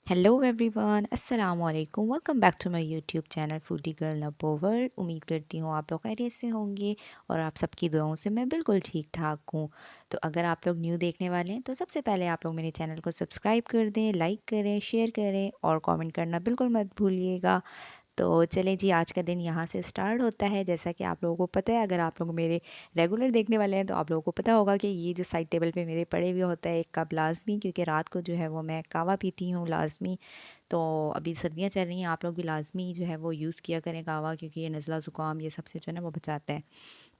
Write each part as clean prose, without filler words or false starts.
Hello everyone, अस्सलाम वालेकुम। Welcome back to my YouTube channel foodie girl नपो world. उम्मीद करती हूँ आप लोग खैरियत से होंगे और आप सबकी दुआओं से मैं बिल्कुल ठीक ठाक हूँ। तो अगर आप लोग न्यू देखने वाले हैं तो सबसे पहले आप लोग मेरे चैनल को सब्सक्राइब कर दें, लाइक करें, शेयर करें और कमेंट करना बिल्कुल मत भूलिएगा। तो चलें जी, आज का दिन यहाँ से स्टार्ट होता है। जैसा कि आप लोगों को पता है, अगर आप लोग मेरे रेगुलर देखने वाले हैं तो आप लोगों को पता होगा कि ये जो साइड टेबल पे मेरे पड़े हुए होता है एक कप लाजमी, क्योंकि रात को जो है वो मैं कहवा पीती हूँ लाजमी। तो अभी सर्दियाँ चल रही हैं, आप लोग भी लाजमी जो है वो यूज़ किया करें कहवा, क्योंकि ये नज़ला ज़ुकाम ये सबसे जो है ना वो बचाता है।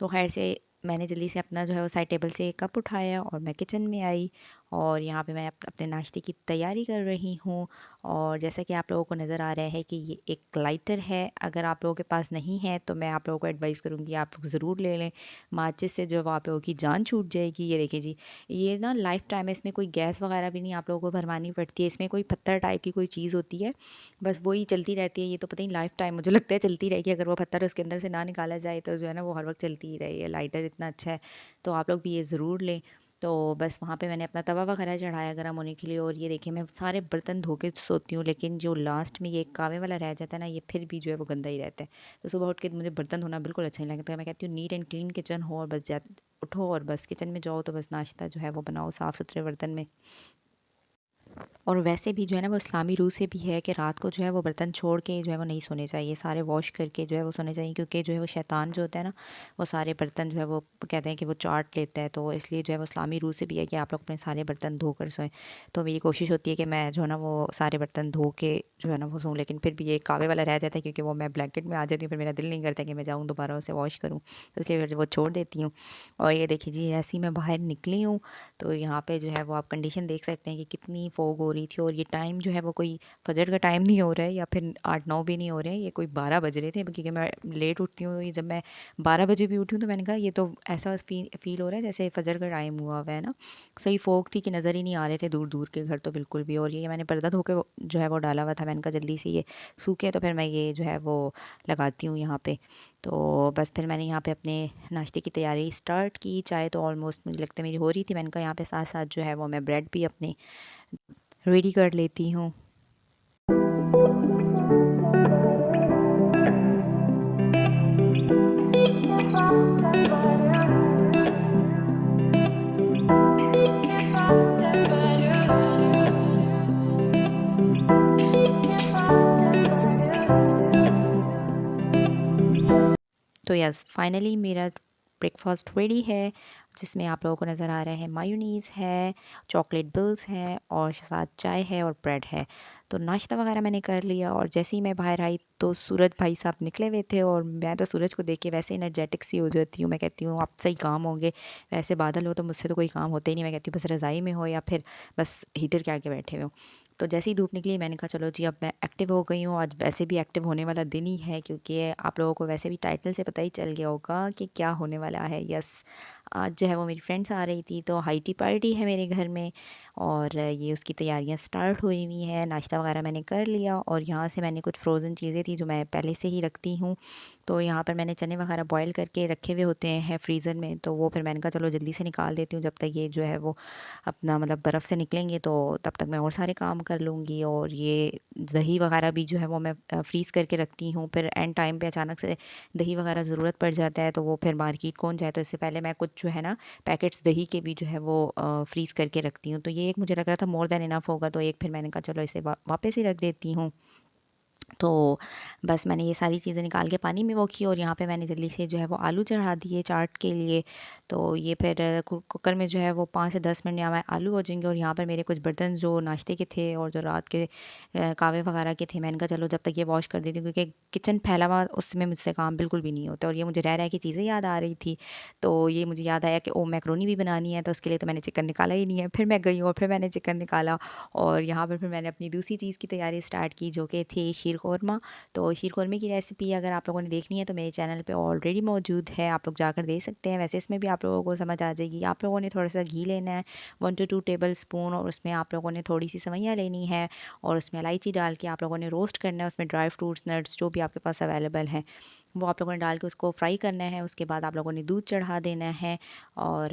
तो खैर से मैंने जल्दी से अपना जो है वो साइड टेबल से एक कप उठाया और मैं किचन में आई और यहाँ पे मैं अपने नाश्ते की तैयारी कर रही हूँ। और जैसा कि आप लोगों को नज़र आ रहा है कि ये एक लाइटर है, अगर आप लोगों के पास नहीं है तो मैं आप लोगों को एडवाइस करूँगी आप लोग ज़रूर ले लें। माचिस से जो आप लोगों की जान छूट जाएगी। ये देखिए जी, ये ना लाइफ टाइम है, इसमें कोई गैस वगैरह भी नहीं आप लोगों को भरवानी पड़ती है। इसमें कोई पत्थर टाइप की कोई चीज़ होती है, बस वही चलती रहती है। ये तो पता नहीं लाइफ टाइम मुझे लगता है चलती रहेगी, अगर वो पत्थर उसके अंदर से ना निकाला जाए तो जो है ना वो हर वक्त चलती ही रही है। लाइटर इतना अच्छा है, तो आप लोग भी ये ज़रूर लें। तो बस वहाँ पे मैंने अपना तवा वगैरह चढ़ाया गर्म होने के लिए। और ये देखिए, मैं सारे बर्तन धो के सोती हूँ, लेकिन जो लास्ट में ये कावे वाला रह जाता है ना, ये फिर भी जो है वो गंदा ही रहता है। तो सुबह उठ के मुझे बर्तन धोना बिल्कुल अच्छा नहीं लगता। मैं कहती हूँ नीट एंड क्लीन किचन हो और बस जा उठो और बस किचन में जाओ तो बस नाश्ता जो है वो बनाओ साफ़ सुथरे बर्तन में। और वैसे भी जो है ना वो इस्लामी रूल से भी है कि रात को जो है वो बर्तन छोड़ के जो है वो नहीं सोने चाहिए, सारे वॉश करके जो है वो सोने चाहिए, क्योंकि जो है वो शैतान जो होता है ना, वो सारे बर्तन जो है वो कहते हैं कि वो चाट लेता है। तो इसलिए जो है वो इस्लामी रूल से भी है कि आप लोग अपने सारे बर्तन धो कर सोएं। तो मेरी कोशिश होती है कि मैं जो है ना वो सारे बर्तन धो के जो है ना वो सोऊं, लेकिन फिर भी ये कावे वाला रह जाता है, क्योंकि वो मैं ब्लैंकेट में आ जाती हूँ, फिर मेरा दिल नहीं करता कि मैं जाऊँ दोबारा उसे वॉश करूँ, तो इसलिए फिर वो छोड़ देती हूँ। और ये देखिए जी, ऐसे ही मैं बाहर निकली हूँ तो यहाँ पे जो है वो आप कंडीशन देख सकते हैं कि कितनी फ़ॉग हो रही थी। और ये टाइम जो है वो कोई फजर का टाइम नहीं हो रहा है, या फिर 8-9 भी नहीं हो रहे हैं, ये कोई 12 बज रहे थे, क्योंकि मैं लेट उठती हूँ। ये जब मैं 12 बजे भी उठी हूँ तो मैंने कहा ये तो ऐसा फील हो रहा है जैसे फजर का टाइम हुआ हुआ है ना। सही फ़ॉग थी कि नज़र ही नहीं आ रहे थे दूर दूर के घर तो बिल्कुल भी। और ये मैंने पर्दा धो के जो है वो डाला हुआ था, मैंने कहा जल्दी से ये सूखे तो फिर मैं ये जो है वो लगाती हूँ यहाँ पे। तो बस फिर मैंने यहाँ पे अपने नाश्ते की तैयारी स्टार्ट की। चाय तो ऑलमोस्ट मुझे लगता है मेरी हो रही थी, मैंने कहा यहाँ पे साथ साथ जो है वो मैं ब्रेड भी अपने रेडी कर लेती हूँ। तो यस, फाइनली मेरा ब्रेकफास्ट रेडी है, जिसमें आप लोगों को नज़र आ रहा है मायोनीज़ है, चॉकलेट बिल्स हैं और साथ चाय है और ब्रेड है। तो नाश्ता वगैरह मैंने कर लिया और जैसे ही मैं बाहर आई तो सूरज भाई साहब निकले हुए थे। और मैं तो सूरज को देख के वैसे एनर्जेटिक सी हो जाती हूँ। मैं कहती हूँ आप सही काम होंगे, वैसे बादल हो तो मुझसे तो कोई काम होते ही नहीं। मैं कहती हूँ बस रज़ाई में हो या फिर बस हीटर के आगे बैठे हुए हो। तो जैसे ही धूप निकली मैंने कहा चलो जी अब मैं एक्टिव हो गई हूँ। आज वैसे भी एक्टिव होने वाला दिन ही है, क्योंकि आप लोगों को वैसे भी टाइटल से पता ही चल गया होगा कि क्या होने वाला है। यस, आज जो है वो मेरी फ्रेंड्स आ रही थी, तो हाई टी पार्टी है मेरे घर में और ये उसकी तैयारियां स्टार्ट हुई हुई हैं। नाश्ता वगैरह मैंने कर लिया और यहाँ से मैंने कुछ फ्रोज़न चीज़ें थी जो मैं पहले से ही रखती हूँ। तो यहाँ पर मैंने चने वगैरह बॉयल करके रखे हुए होते हैं फ्रीज़र में, तो वो फिर मैंने कहा चलो जल्दी से निकाल देती हूँ जब तक ये जो है वो अपना मतलब बर्फ़ से निकलेंगे, तो तब तक मैं और सारे काम कर लूँगी। और ये दही वगैरह भी जो है वो मैं फ्रीज़ करके रखती हूँ, फिर एंड टाइम पे अचानक से दही वगैरह ज़रूरत पड़ जाता है तो वो फिर मार्केट कौन जाए, तो इससे पहले मैं कुछ जो है ना पैकेट्स दही के भी जो है वो फ्रीज़ करके रखती हूँ। तो ये एक मुझे लग रहा था मोर देन इनफ होगा, तो एक फिर मैंने कहा चलो इसे वापस ही रख देती हूँ। तो बस मैंने ये सारी चीज़ें निकाल के पानी में वो की और यहाँ पे मैंने जल्दी से जो है वो आलू चढ़ा दिए चाट के लिए। तो ये फिर कुकर में जो है वो 5 से 10 मिनट में आलू हो जाएंगे। और यहाँ पर मेरे कुछ बर्तन जो नाश्ते के थे और जो रात के कावे वगैरह के थे, मैंने कहा चलो जब तक ये वॉश कर देती हूँ, क्योंकि किचन फैला हुआ उसमें मुझसे काम बिल्कुल भी नहीं होता। और ये मुझे रह रह की चीज़ें याद आ रही थी, तो ये मुझे याद आया कि ओ मैक्रोनी भी बनानी है, तो उसके लिए तो मैंने चिकन निकाला ही नहीं है। फिर मैं गई और फिर मैंने चिकन निकाला और यहाँ पर फिर मैंने अपनी दूसरी चीज़ की तैयारी स्टार्ट की, जो कि थी शीर कौरमा। तो शीर कौरमे की रेसिपी अगर आप लोगों ने देखनी है तो मेरे चैनल पे ऑलरेडी मौजूद है, आप लोग जाकर देख सकते हैं। वैसे इसमें भी आप लोगों को समझ आ जाएगी। आप लोगों ने थोड़ा सा घी लेना है 1 to 2 टेबल स्पून, और उसमें आप लोगों ने थोड़ी सी सवैयाँ लेनी है और उसमें इलायची डाल के आप लोगों ने रोस्ट करना है। उसमें ड्राई फ्रूट्स नट्स जो भी आपके पास अवेलेबल हैं वो आप लोगों ने डाल के उसको फ्राई करना है। उसके बाद आप लोगों ने दूध चढ़ा देना है और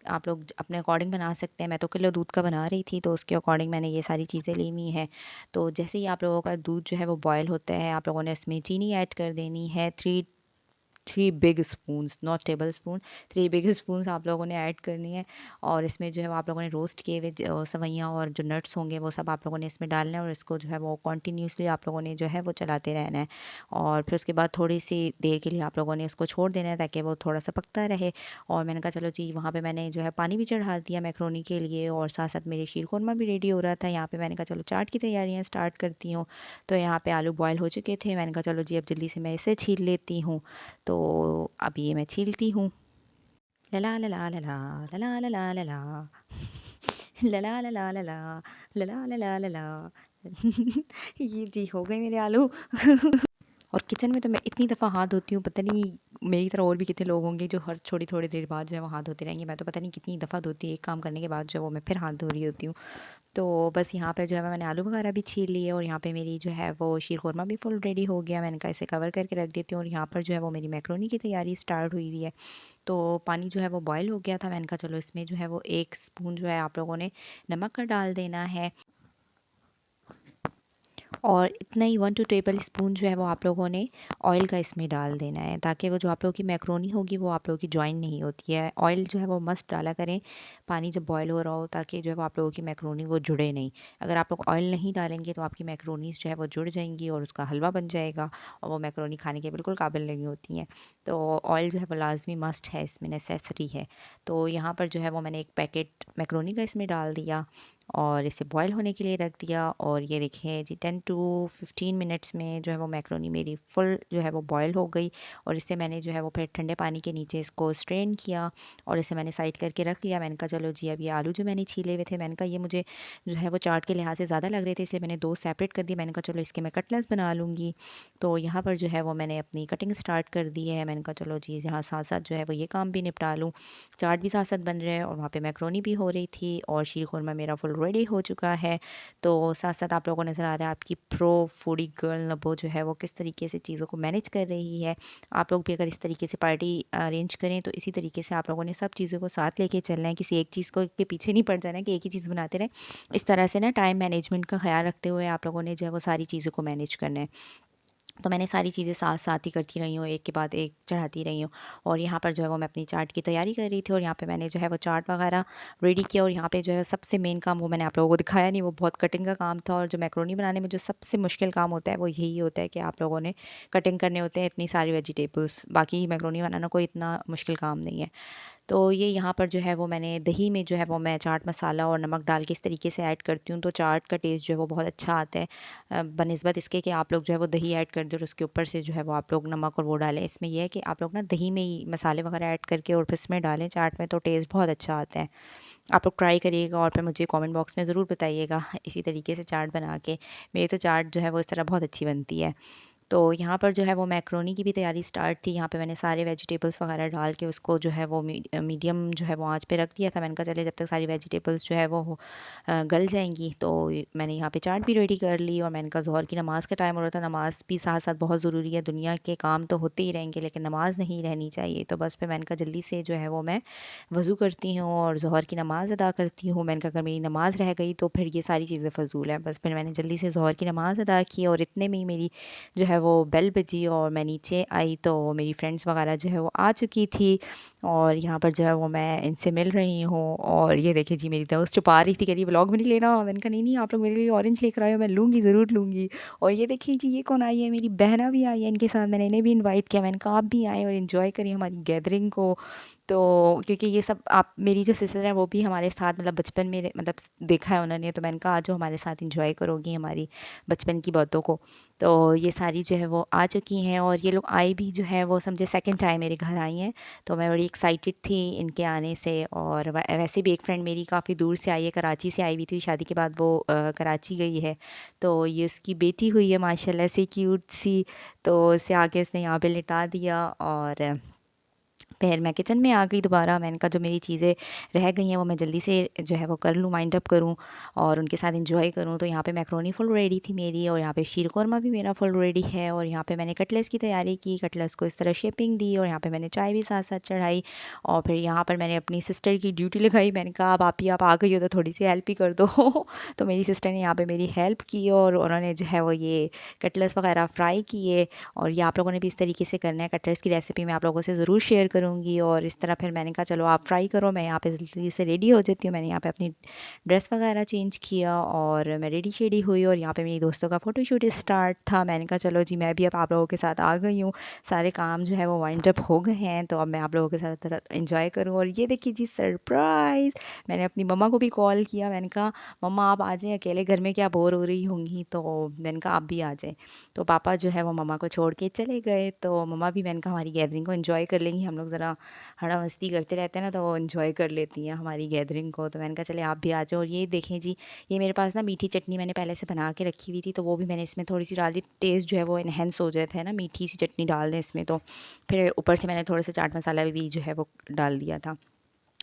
आप लोग अपने अकॉर्डिंग बना सकते हैं। मैं तो किलो दूध का बना रही थी, तो उसके अकॉर्डिंग मैंने ये सारी चीज़ें ली हुई हैं। तो जैसे ही आप लोगों का दूध जो है वो बॉयल होता है, आप लोगों ने इसमें चीनी ऐड कर देनी है। Three big spoons, not table spoon, three big spoons आप लोगों ने ऐड करनी है। और इसमें जो है वो आप लोगों ने रोस्ट किए हुए सवैयाँ और जो नट्स होंगे वो सब आप लोगों ने इसमें डालना है, और इसको जो है वो कंटिन्यूसली आप लोगों ने जो है वो चलाते रहना है। और फिर उसके बाद थोड़ी सी देर के लिए आप लोगों ने उसको छोड़ देना है, ताकि वो थोड़ा सा पकता रहे। और मैंने कहा चलो जी, वहाँ पे मैंने जो है पानी भी चढ़ा दिया मैक्रोनी के लिए, और साथ साथ मेरी शीर खुरमा भी रेडी हो रहा था। यहाँ पे मैंने कहा चलो चाट की तैयारियाँ स्टार्ट करती हूँ। तो यहाँ पे आलू बॉयल हो चुके थे, मैंने कहा चलो जी अब जल्दी से मैं इसे छील लेती हूँ। तो अब ये मैं छीलती हूँ। लला लला लला लला लला लला लला लला लला लला लला लला ये जी हो गए मेरे आलू। और किचन में तो मैं इतनी दफ़ा हाथ धोती हूँ, पता नहीं मेरी तरह और भी कितने लोग होंगे जो हर छोटी थोड़ी देर बाद जो है वो हाथ धोते रहेंगे। मैं तो पता नहीं कितनी दफ़ा धोती, एक काम करने के बाद जो है वो मैं फिर हाथ धो रही होती हूँ। तो बस यहाँ पे जो है मैंने आलू वगैरह भी छील लिए, और यहाँ पे मेरी जो है वो शीर खुरमा भी फुल रेडी हो गया। मैंने कहा इसे कवर करके रख देती हूँ, और यहाँ पर जो है वो मेरी मैक्रोनी की तैयारी स्टार्ट हुई हुई है। तो पानी जो है वो बॉयल हो गया था, मैंने कहा चलो इसमें जो है वो 1 स्पून जो है आप लोगों ने नमक का डाल देना है। और इतना ही 1 टू टेबल स्पून जो है वो आप लोगों ने ऑयल का इसमें डाल देना है, ताकि वो जो आप लोगों की मैक्रोनी होगी वो आप लोगों की जॉइन नहीं होती है। ऑयल जो है वो मस्ट डाला करें पानी जब बॉयल हो रहा हो, ताकि जो है वो आप लोगों की मैक्रोनी वो जुड़े नहीं। अगर आप लोग ऑयल नहीं डालेंगे तो आपकी मैक्रोनीज़ जो है वो जुड़ जाएंगी, और उसका हलवा बन जाएगा, और वो मैक्रोनी खाने के बिल्कुल काबिल नहीं होती हैं। तो ऑयल जो है वो लाजमी मस्ट है, इसमें नेसेसरी है। तो यहाँ पर जो है वो मैंने एक पैकेट मैक्रोनी का इसमें डाल दिया, और इसे बॉयल होने के लिए रख दिया। और ये देखिए जी 10 टू 15 मिनट्स में जो है वो मैक्रोनी मेरी फुल जो है वो बॉयल हो गई। और इसे मैंने जो है वो फिर ठंडे पानी के नीचे इसको स्ट्रेन किया, और इसे मैंने साइड करके रख लिया। मैंने कहा चलो जी अब ये आलू जो मैंने छीले हुए थे, मैंने कहा ये मुझे जो है वो चाट के लिहाज से ज़्यादा लग रहे थे, इसलिए मैंने 2 सेपरेट कर दिए। मैंने कहा चलो इसके मैं कटलेट्स बना लूँगी। तो यहाँ पर जो है वो मैंने अपनी कटिंग स्टार्ट कर दी है। मैंने कहा चलो जी यहाँ साथ साथ जो है वो ये काम भी निपटा लूँ। चाट भी साथ साथ बन रहे हैं, और वहाँ पे मैक्रोनी भी हो रही थी, और शीर खुरमा मेरा फुल रेडी हो चुका है। तो साथ साथ आप लोगों को नज़र आ रहा है आपकी प्रो फूडी गर्ल नबो जो है वो किस तरीके से चीज़ों को मैनेज कर रही है। आप लोग भी अगर इस तरीके से पार्टी अरेंज करें, तो इसी तरीके से आप लोगों ने सब चीज़ों को साथ लेके चलना है, किसी एक चीज़ को के पीछे नहीं पड़ जाना है कि एक ही चीज़ बनाते रहें। इस तरह से ना टाइम मैनेजमेंट का ख्याल रखते हुए आप लोगों ने जो है वो सारी चीज़ों को मैनेज करना है। तो मैंने सारी चीज़ें साथ साथ ही करती रही हूँ, एक के बाद एक चढ़ाती रही हूँ। और यहाँ पर जो है वो मैं अपनी चाट की तैयारी कर रही थी, और यहाँ पे मैंने जो है वो चाट वगैरह रेडी किया। और यहाँ पे जो है सबसे मेन काम वो मैंने आप लोगों को दिखाया नहीं, वो बहुत कटिंग का काम था। और जो मैक्रोनी बनाने में जो सबसे मुश्किल काम होता है वो यही होता है कि आप लोगों ने कटिंग करने होते हैं इतनी सारी वेजिटेबल्स। बाकी मैक्रोनी बनाना कोई इतना मुश्किल काम नहीं है। तो ये यहाँ पर जो है वो मैंने दही में जो है वो मैं चाट मसाला और नमक डाल के इस तरीके से ऐड करती हूँ, तो चाट का टेस्ट जो है वो बहुत अच्छा आता है, बनिस्बत इसके कि आप लोग जो है वो दही ऐड कर दो और उसके ऊपर से जो है वो आप लोग नमक और वो डालें। इसमें यह है कि आप लोग ना दही में ही मसाले वगैरह ऐड करके और फिर इसमें डालें चाट में, तो टेस्ट बहुत अच्छा आता है। आप लोग ट्राई करिएगा, और फिर मुझे कमेंट बॉक्स में ज़रूर बताइएगा इसी तरीके से चाट बना के। मेरी तो चाट जो है वो इस तरह बहुत अच्छी बनती है। तो यहाँ पर जो है वो मैक्रोनी की भी तैयारी स्टार्ट थी। यहाँ पे मैंने सारे वेजिटेबल्स वगैरह डाल के उसको जो है वो मीडियम जो है वो आँच पे रख दिया था। मैंने कहा चले जब तक सारी वेजिटेबल्स जो है वो गल जाएंगी। तो मैंने यहाँ पे चाट भी रेडी कर ली, और मैंने कहा ज़ोहर की नमाज़ का टाइम हो रहा था, नमाज़ भी साथ साथ बहुत ज़रूरी है। दुनिया के काम तो होते ही रहेंगे, लेकिन नमाज़ नहीं रहनी चाहिए। तो बस फिर मैंने कहा जल्दी से जो है वो मैं वज़ू करती हूँ और ज़ोहर की नमाज़ अदा करती हूँ। मैंने कहा अगर मेरी नमाज़ रह गई तो फिर ये सारी चीज़ें फ़ज़ूल हैं। बस फिर मैंने जल्दी से ज़ोहर की नमाज़ अदा की, और इतने में ही मेरी जो है वो बेल बजी, और मैं नीचे आई तो मेरी फ्रेंड्स वगैरह जो है वो आ चुकी थी। और यहाँ पर जो है वो मैं इनसे मिल रही हूँ। और ये देखिए जी मेरी दोस्त छुपा रही थी, कह रही व्लॉग में नहीं लेना। मैंने कहा नहीं नहीं, आप लोग मेरे लिए ऑरेंज लेकर आए हो, मैं लूँगी, ज़रूर लूँगी। और ये देखिए जी ये कौन आई है, मेरी बहना भी आई है इनके साथ। मैंने इन्हें भी इन्वाइट किया, मैंने कहा आप भी आएँ और इन्जॉय करिए हमारी गैदरिंग को। तो क्योंकि ये सब आप मेरी जो सिस्टर है वो भी हमारे साथ मतलब बचपन में मतलब देखा है उन्होंने, तो मैंने कहा आज जो हमारे साथ इंजॉय करोगी हमारी बचपन की बातों को। तो ये सारी जो है वो आ चुकी हैं, और ये लोग आई भी जो है वो समझे सेकंड टाइम मेरे घर आई हैं। तो मैं बड़ी एक्साइटेड थी इनके आने से। और वैसे भी एक फ्रेंड मेरी काफ़ी दूर से आई है, कराची से आई हुई थी, शादी के बाद वो कराची गई है। तो ये उसकी बेटी हुई है माशाल्लाह से क्यूट सी। तो उसे आके इसने यहाँ पे लिटा दिया, और फिर मैं किचन में आ गई दोबारा। मैंने कहा जो मेरी चीज़ें रह गई हैं वो मैं जल्दी से जो है वो कर लूँ, वाइंड अप करूँ और उनके साथ एंजॉय करूँ। तो यहाँ पे मैक्रोनी फुल रेडी थी मेरी, और यहाँ पे शीर कौरमा भी मेरा फुल रेडी है। और यहाँ पे मैंने कटलेट्स की तैयारी की, कटलेट्स को इस तरह शेपिंग दी, और यहाँ पे मैंने चाय भी साथ साथ चढ़ाई। और फिर यहाँ पर मैंने अपनी सिस्टर की ड्यूटी लगाई। मैंने कहा अब आप आ गई हो तो थोड़ी सी हेल्प ही कर दो तो मेरी सिस्टर ने यहाँ पर मेरी हेल्प की, और उन्होंने जो है वो ये कटलेट्स वगैरह फ्राई किए। और ये आप लोगों ने भी इस तरीके से करना है। कटलेट्स की रेसिपी मैं आप लोगों से ज़रूर शेयर करूँगी। और इस तरह फिर मैंने कहा चलो आप फ्राई करो, मैं यहाँ पे जल्दी से रेडी हो जाती हूँ। मैंने यहाँ पे अपनी ड्रेस वगैरह चेंज किया और मैं रेडी शेडी हुई, और यहाँ पे मेरी दोस्तों का फ़ोटोशूट स्टार्ट था। मैंने कहा चलो जी मैं भी अब आप लोगों के साथ आ गई हूँ, सारे काम जो है वो वाइंड अप हो गए हैं, तो अब मैं आप लोगों के साथ एंजॉय करूँ। और ये देखिए जी सरप्राइज़, मैंने अपनी मम्मा को भी कॉल किया। मैंने कहा मम्मा आप आ जाएँ, अकेले घर में क्या बोर हो रही होंगी, तो मैंने कहा आप भी आ जाएँ। तो पापा जो है वो मम्मा को छोड़ के चले गए, तो मम्मा भी मैंने कहा हमारी गैदरिंग को एंजॉय कर लेंगी, हम लोग ज़रा हड़ा मस्ती करते रहते हैं ना, तो वो एंजॉय कर लेती हैं हमारी गैदरिंग को। तो मैंने कहा चले आप भी आ जाओ। और ये देखें जी, ये मेरे पास ना मीठी चटनी मैंने पहले से बना के रखी हुई थी, तो वो भी मैंने इसमें थोड़ी सी डाल दी। टेस्ट जो है वो इन्हेंस हो जाता है ना, मीठी सी चटनी डाल दें इसमें, तो फिर ऊपर से मैंने थोड़ा सा चाट मसाला भी जो है वो डाल दिया था।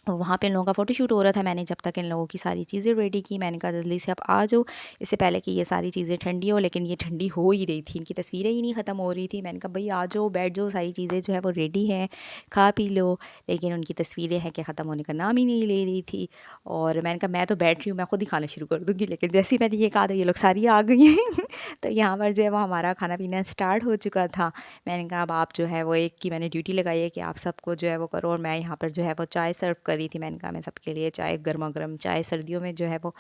और वहाँ पे इन लोगों का फ़ोटोशूट हो रहा था। मैंने जब तक इन लोगों की सारी चीज़ें रेडी की, मैंने कहा जल्दी से आप आ जाओ, इससे पहले कि ये सारी चीज़ें ठंडी हो। लेकिन ये ठंडी हो ही रही थी, इनकी तस्वीरें ही नहीं ख़त्म हो रही थी। मैंने कहा भाई आ जाओ, बैठ जाओ, सारी चीज़ें जो है वो रेडी हैं, खा पी लो। लेकिन उनकी तस्वीरें हैं कि ख़त्म होने का नाम ही नहीं ले रही थी। और मैंने कहा मैं तो बैठ रही हूँ, मैं खुद ही खाना शुरू कर दूँगी। लेकिन जैसे ही मैंने ये कहा तो ये लोग सारी आ गई हैं तो यहाँ पर जो है वो हमारा खाना पीना स्टार्ट हो चुका था। मैंने कहा अब आप जो है वो एक की मैंने ड्यूटी लगाई है कि आप सबको जो है वो करो। और मैं यहाँ पर जो है वो चाय सर्व कर रही थी। मैंने कहा मैं सबके लिए चाय, गर्मा गर्म चाय, सर्दियों में जो है वो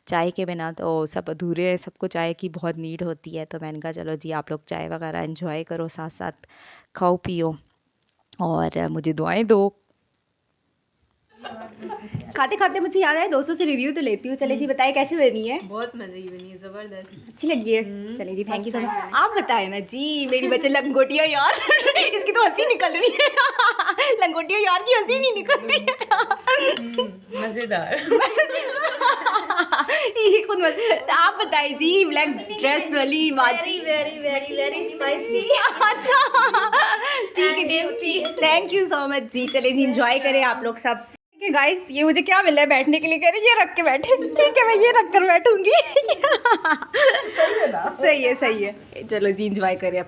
चाय के बिना तो सब अधूरे हैं, सबको चाय की बहुत नीड होती है। तो मैंने कहा चलो जी आप लोग चाय वगैरह एंजॉय करो, साथ साथ खाओ पियो और मुझे दुआएं दो। खाते खाते मुझे याद आया दोस्तों से रिव्यू तो लेती हूँ। चले जी बताइए कैसी बनी है। बहुत मजे की बनी है, जबरदस्त, अच्छी लगी है। चले जी थैंक यू सो मच। आप बताएं ना जी, मेरी बच्चे लंगोटिया यार इसकी तो हंसी निकल रही है लंगोटिया यार की हंसी नहीं निकल रही है मजेदार ये खुद आप बताइए जी, ब्लैक ड्रेस वाली माची। Very very very spicy. अच्छा ठीक है, tasty, thank you so much जी। चले जी इंजॉय करें आप लोग सब। गाइस ये मुझे क्या मिला है बैठने के लिए, कह रहे ये रख के बैठे। ठीक है मैं ये रख कर बैठूंगी सही है ना, सही है। चलो जी इंजॉय करें अब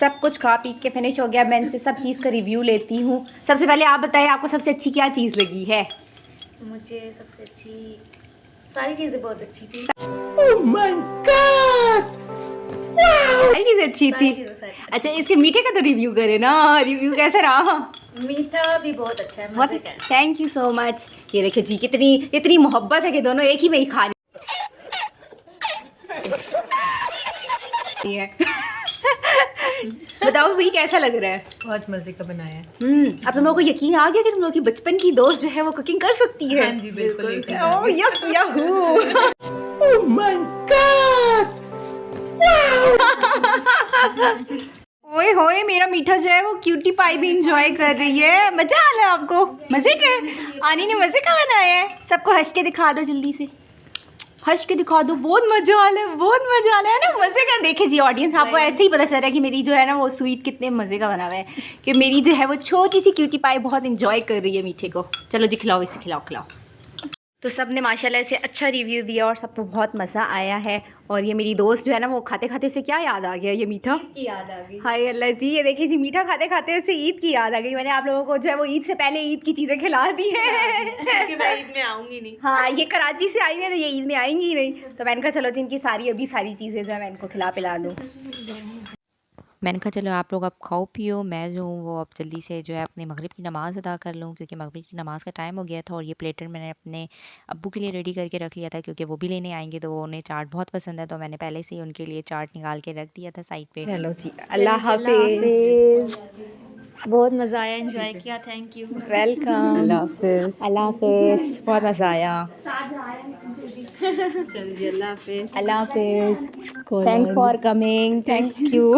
सब कुछ खा पी के फिनिश हो गया। मैं इनसे सब चीज़ का रिव्यू लेती हूँ। सबसे पहले आप बताइए आपको सबसे अच्छी क्या चीज़ लगी है। मुझे सबसे अच्छी सारी चीजें बहुत अच्छी थी। oh my God! सारी चीज़ें अच्छी थी। अच्छा इसके मीठे का तो रिव्यू करें ना, रिव्यू कैसा रहा। मीठा भी बहुत अच्छा है, मजे का। Thank you so much. ये देखिए जी कितनी इतनी मोहब्बत है कि दोनों एक ही में ही खा रही है बताओ भाई कैसा लग रहा है। बहुत मजे का बनाया है। अब तुम लोगों को यकीन आ गया कि तुम लोगों की बचपन की दोस्त जो है वो कुकिंग कर सकती है। हाँ जी बिल्कुल। Oh yes Yahoo oh my God ओए होए मेरा मीठा जो है वो क्यूटी पाई भी इंजॉय कर रही है। मजा आ रहा है आपको, मजे का। आनी ने मजे का बनाया है। सबको हंस के दिखा दो, जल्दी से हंस के दिखा दो। बहुत मजा आ रहा है, बहुत मजा आ रहा है ना, मजे का। देखे जी ऑडियंस, आपको ऐसे ही पता चल रहा है कि मेरी जो है ना वो स्वीट कितने मजे का बना हुआ है, कि मेरी जो है वो छोटी सी क्यूटी पाई बहुत इंजॉय कर रही है मीठे को। चलो जी खिलाओ, इसे खिलाओ। तो सब ने माशाल्लाह से अच्छा रिव्यू दिया और सबको बहुत मज़ा आया है। और ये मेरी दोस्त जो है ना वो खाते खाते से क्या याद आ गया, ये मीठा की याद आ गई। हाय अल्लाह जी, ये देखिए जी मीठा खाते खाते उसे ईद की याद आ गई। मैंने आप लोगों को जो है वो ईद से पहले ईद की चीज़ें खिला दी है क्योंकि मैं ईद में आऊंगी नहीं। हाँ ये कराची से आई है तो ये ईद में आएंगी ही नहीं, तो मैंने कहा चलो जी इनकी सारी चीज़ें जो है मैं इनको खिला पिला दूँ। मैंने कहा चलो आप लोग अब खाओ पियो, मैं जो हूँ वो अब जल्दी से जो है अपनी मगरिब की नमाज़ अदा कर लूँ, क्योंकि मगरिब की नमाज़ का टाइम हो गया था। और ये प्लेटर मैंने अपने अब्बू के लिए रेडी करके रख लिया था, क्योंकि वो भी लेने आएंगे, तो वो उन्हें चाट बहुत पसंद है, तो मैंने पहले से ही उनके लिए चाट निकाल के रख दिया था साइड पे। चलो जी अल्लाह हाफिज़। बहुत मजा आया, एंजॉय किया, थैंक यू, वेलकम। अल्लाह हाफिज़, बहुत मज़ा आया। चलिए अल्लाह हाफिज़। Thanks for coming, thank you.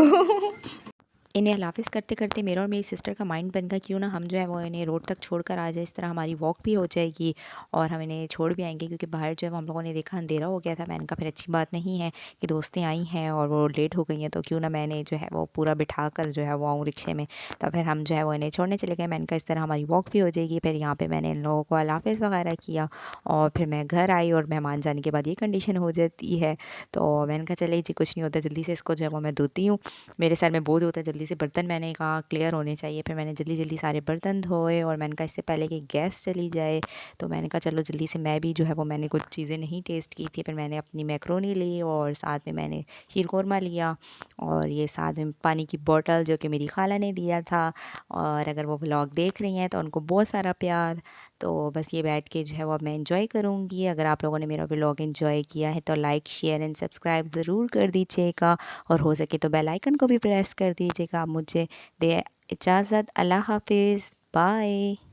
इन्हें हाफ़िज़ करते करते मेरा और मेरी सिस्टर का माइंड बन गया क्यों ना हम जो है वो इन्हें रोड तक छोड़ कर आ जाए, इस तरह हमारी वॉक भी हो जाएगी और हम इन्हें छोड़ भी आएंगे, क्योंकि बाहर जो है वो हम लोगों ने देखा अंधेरा हो गया था। मैंने कहा फिर अच्छी बात नहीं है कि दोस्तें आई हैं और वो लेट हो गई हैं, तो क्यों ना मैंने जो है वो पूरा बिठा कर जो है वो आऊँ रिक्शे में। तो फिर हम जो है वो इन्हें छोड़ने चले गए। मैंने कहा इस तरह हमारी वॉक भी हो जाएगी। फिर यहाँ पर मैंने इन लोगों को अल्लाह हाफ़िज़ वगैरह किया और फिर मैं घर आई और मेहमान जाने के बाद ये कंडीशन हो जाती है। तो मैंने कहा चले जी कुछ नहीं होता, जल्दी से इसको जो है वो मैं धोती हूँ, मेरे सर में बोझ होता है, जल्दी से बर्तन मैंने कहा क्लियर होने चाहिए। फिर मैंने जल्दी जल्दी सारे बर्तन धोए और मैंने कहा इससे पहले कि गैस चली जाए, तो मैंने कहा चलो जल्दी से मैं भी जो है वो मैंने कुछ चीज़ें नहीं टेस्ट की थी। फिर मैंने अपनी मैक्रोनी ली और साथ में मैंने शीर कौरमा लिया और ये साथ में पानी की बोतल जो कि मेरी खाला ने दिया था। और अगर वो व्लॉग देख रही हैं तो उनको बहुत सारा प्यार। तो बस ये बैठ के जो है वो अब मैं एंजॉय करूँगी। अगर आप लोगों ने मेरा व्लॉग एंजॉय किया है तो लाइक शेयर एंड सब्सक्राइब ज़रूर कर दीजिएगा और हो सके तो बेल आइकन को भी प्रेस कर दीजिएगा। आप मुझे दे इजाज़त। अल्लाह हाफ़िज़, बाय।